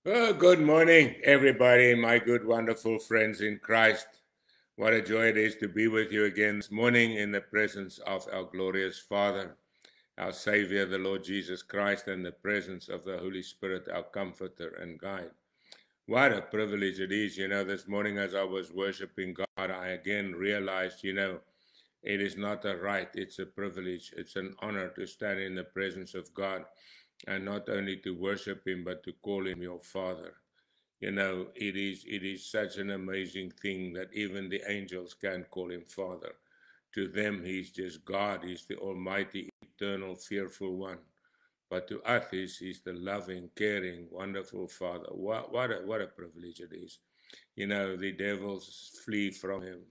Oh, good morning, everybody, my good, wonderful friends in Christ. What a joy it is to be with you again this morning in the presence of our glorious Father, our Savior, the Lord Jesus Christ, and the presence of the Holy Spirit, our comforter and guide. What a privilege it is. This morning as I was worshiping God, I again realized, it is not a right, it's a privilege. It's an honor to stand in the presence of God and not only to worship Him, but to call Him your Father. It is such an amazing thing that even the angels can call Him Father. To them, He's just God. He's the Almighty, eternal, fearful One. But to us, He's the loving, caring, wonderful Father. What a privilege it is. The devils flee from Him,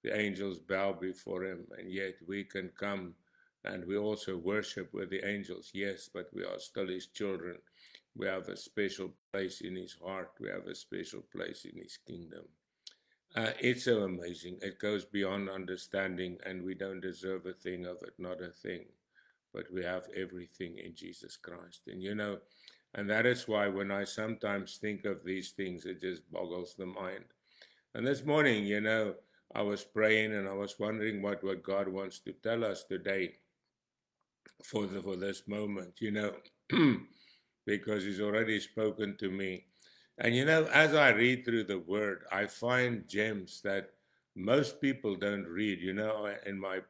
the angels bow before Him, and yet we can come and we also worship with the angels, yes, but we are still His children. We have a special place in His heart. We have a special place in His kingdom. It's so amazing. It goes beyond understanding, and we don't deserve a thing of it, not a thing. But we have everything in Jesus Christ. And that is why when I sometimes think of these things, it just boggles the mind. And this morning, I was praying and I was wondering what God wants to tell us today for this moment, because He's already spoken to me. And as I read through the Word, I find gems that most people don't read. In my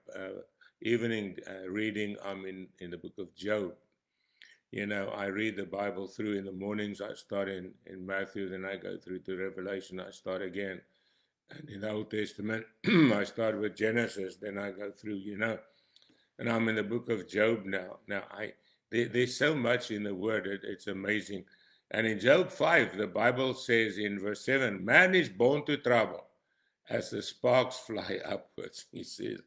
evening reading, I'm in the book of Job. I read the Bible through in the mornings. I start in Matthew, then I go through to Revelation. I start again. And in the Old Testament, I start with Genesis, then I go through, and I'm in the book of Job now. There's so much in the Word, it's amazing. And in Job 5, the Bible says in verse 7, man is born to trouble as the sparks fly upwards. He says,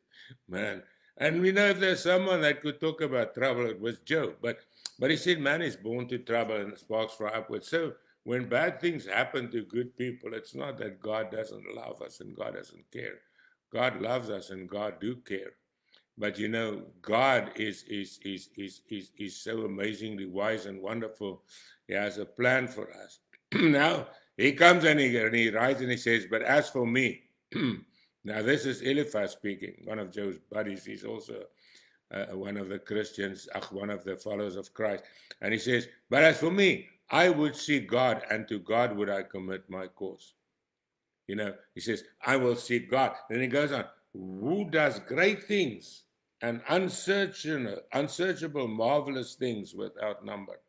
man. And we know if there's someone that could talk about trouble, it was Job. But he said, man is born to trouble and the sparks fly upwards. So when bad things happen to good people, it's not that God doesn't love us and God doesn't care. God loves us and God do care. But God is so amazingly wise and wonderful. He has a plan for us. Now he comes and he writes and he says, but as for me, now this is Eliphaz speaking, one of Job's buddies. He's also one of the Christians, one of the followers of Christ. And he says, but as for me, I would seek God, and to God would I commit my cause. He says, I will seek God. Then he goes on, who does great things and unsearchable, marvelous things without number.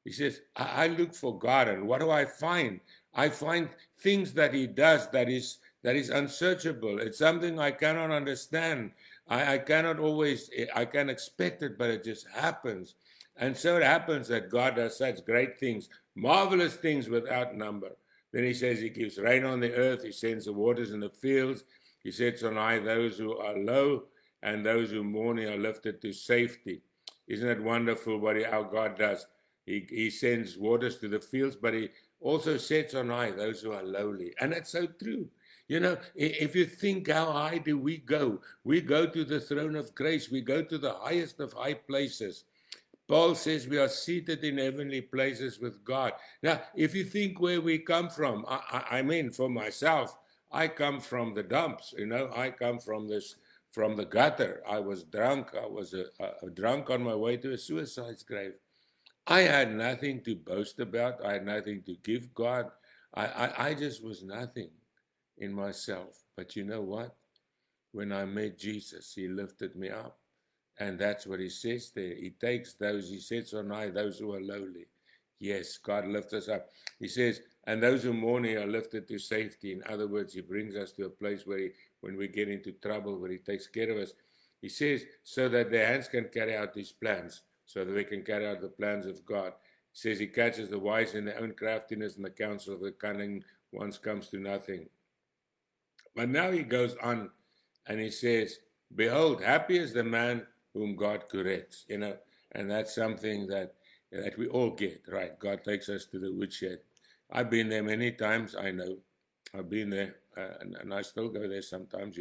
He says, I look for God, and what do I find? I find things that He does that is unsearchable. It's something I cannot understand. I cannot always, I can expect it, but it just happens. And so it happens that God does such great things, marvelous things without number. Then He says He gives rain on the earth, He sends the waters in the fields, He sets on high those who are low, and those who mourn are lifted to safety. Isn't it wonderful what our God does? He sends waters to the fields, but He also sets on high those who are lowly. And that's so true. If you think how high do we go to the throne of grace. We go to the highest of high places. Paul says we are seated in heavenly places with God. Now, if you think where we come from, I mean, for myself, I come from the dumps. I come from the gutter. I was drunk. I was a drunk on my way to a suicide's grave. I had nothing to boast about. I had nothing to give God. I just was nothing in myself. But you know what? When I met Jesus, He lifted me up. And that's what He says there. He takes those, He sets on high those who are lowly. Yes, God lifts us up. He says, and those who mourn are lifted to safety. In other words, He brings us to a place where when we get into trouble, where He takes care of us. He says, so that their hands can carry out His plans, so that we can carry out the plans of God. He says He catches the wise in their own craftiness, and the counsel of the cunning ones comes to nothing. But now He goes on and He says, behold, happy is the man whom God corrects, and that's something that we all get, right? God takes us to the woodshed. I've been there many times, I know. I've been there, and I still go there sometimes,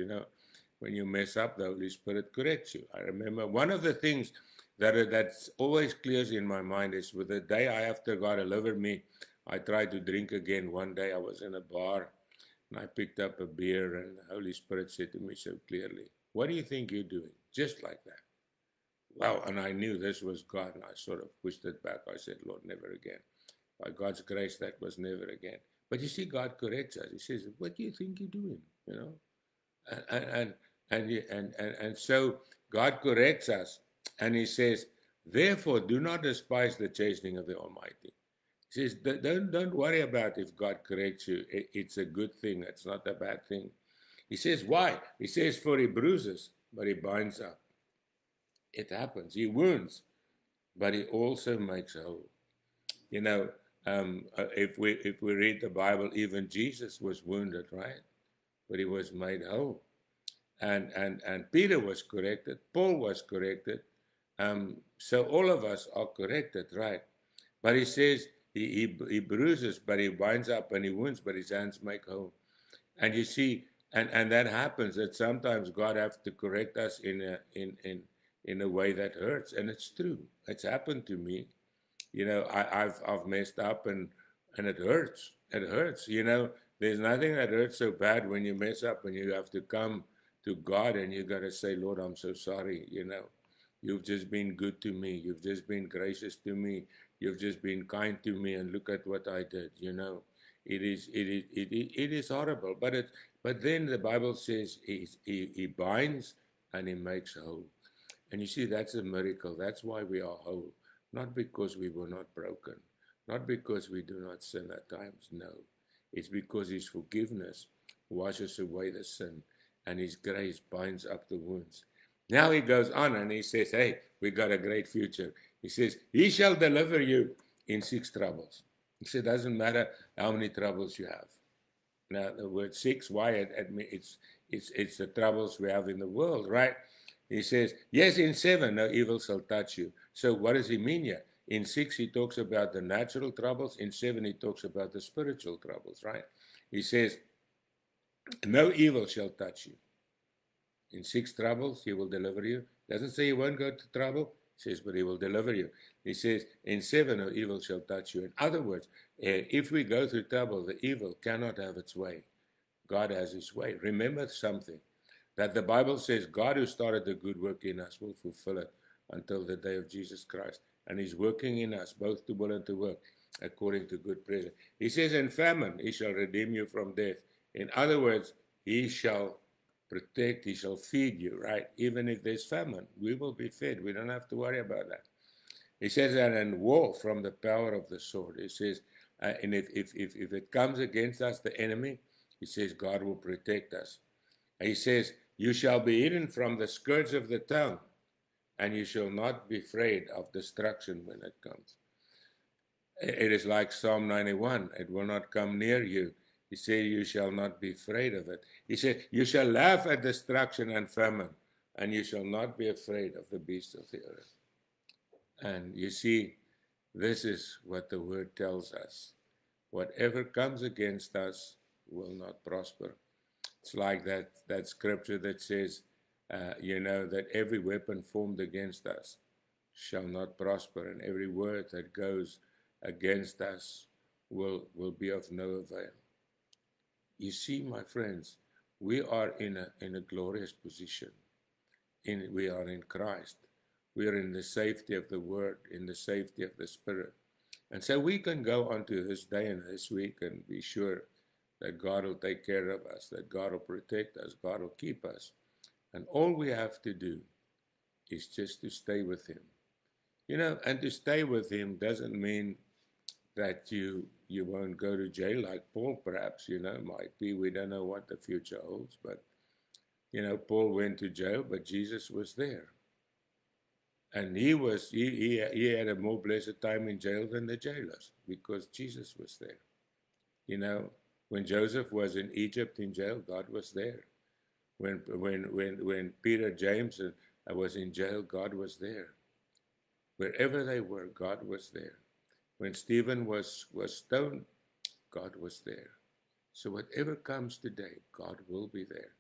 When you mess up, the Holy Spirit corrects you. I remember one of the things that's always clears in my mind is with the day after God delivered me, I tried to drink again. One day I was in a bar and I picked up a beer, and the Holy Spirit said to me so clearly, "What do you think you're doing?" Just like that. Wow, and I knew this was God, and I sort of pushed it back. I said, "Lord, never again." By God's grace, that was never again. But you see, God corrects us. He says, "What do you think you're doing?" You know, and and so God corrects us, and He says, "Therefore, do not despise the chastening of the Almighty." He says, "Don't worry about if God corrects you. It's a good thing. It's not a bad thing." He says, "Why?" He says, "For He bruises, but He binds up." It happens. He wounds, but He also makes whole. You know, if we read the Bible, even Jesus was wounded, right? But He was made whole. And Peter was corrected. Paul was corrected. So all of us are corrected, right? But he says he bruises, but he binds up, and he wounds, but his hands make whole. And you see, and that happens, that sometimes God has to correct us in a way that hurts, and it's true. It's happened to me. You know, I've messed up, and it hurts. It hurts. You know, there's nothing that hurts so bad when you mess up and you have to come to God and you got to say, "Lord, I'm so sorry. You know, you've just been good to me. You've just been gracious to me. You've just been kind to me, and look at what I did." You know, it is horrible, but then the Bible says he binds and he makes whole. And you see, that's a miracle. That's why we are whole. Not because we were not broken, not because we do not sin at times. No, it's because His forgiveness washes away the sin, and His grace binds up the wounds. Now He goes on and He says, "Hey, we got a great future." He says, "He shall deliver you in 6 troubles." He said, "It doesn't matter how many troubles you have." Now the word 6, why? It's the troubles we have in the world, right? He says, "Yes, in 7, no evil shall touch you." So what does He mean here? In 6, He talks about the natural troubles. In 7, He talks about the spiritual troubles, right? He says, "No evil shall touch you." In 6 troubles, He will deliver you. Doesn't say He won't go to trouble. He says, but He will deliver you. He says, in 7, no evil shall touch you. In other words, if we go through trouble, the evil cannot have its way. God has His way. Remember something, that the Bible says God who started the good work in us will fulfill it until the day of Jesus Christ. And He's working in us, both to will and to work, according to good pleasure. He says, in famine, He shall redeem you from death. In other words, He shall protect, He shall feed you, right? Even if there's famine, we will be fed. We don't have to worry about that. He says that in war from the power of the sword. He says, and if it comes against us, the enemy, He says God will protect us. He says, "You shall be hidden from the scourge of the tongue, and you shall not be afraid of destruction when it comes." It is like Psalm 91. It will not come near you. He said, "You shall not be afraid of it." He said, "You shall laugh at destruction and famine, and you shall not be afraid of the beasts of the earth." And you see, this is what the word tells us. Whatever comes against us will not prosper. It's like that scripture that says, that every weapon formed against us shall not prosper, and every word that goes against us will be of no avail. You see, my friends, we are in a glorious position. We are in Christ. We are in the safety of the Word, in the safety of the Spirit. And so we can go on to this day and this week and be sure that God will take care of us, that God will protect us, God will keep us. And all we have to do is just to stay with Him. And to stay with Him doesn't mean that you won't go to jail like Paul, perhaps, might be. We don't know what the future holds, but, Paul went to jail, but Jesus was there. And he had a more blessed time in jail than the jailers, because Jesus was there. When Joseph was in Egypt in jail, God was there. When Peter, James was in jail, God was there. Wherever they were, God was there. When Stephen was stoned, God was there. So whatever comes today, God will be there.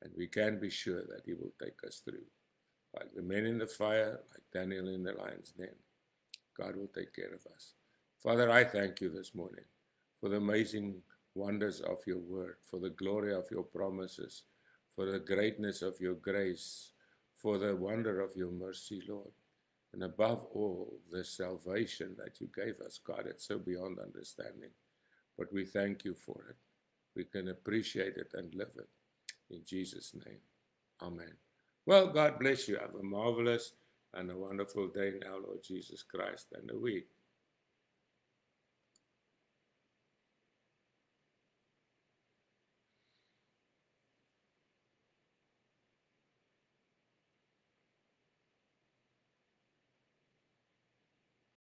And we can be sure that He will take us through. Like the men in the fire, like Daniel in the lion's den, God will take care of us. Father, I thank you this morning for the amazing wonders of your word, for the glory of your promises, for the greatness of your grace, for the wonder of your mercy, Lord. And above all, the salvation that you gave us, God, it's so beyond understanding. But we thank you for it. We can appreciate it and live it. In Jesus' name, amen. Well, God bless you. Have a marvelous and a wonderful day now, Lord Jesus Christ, and a week.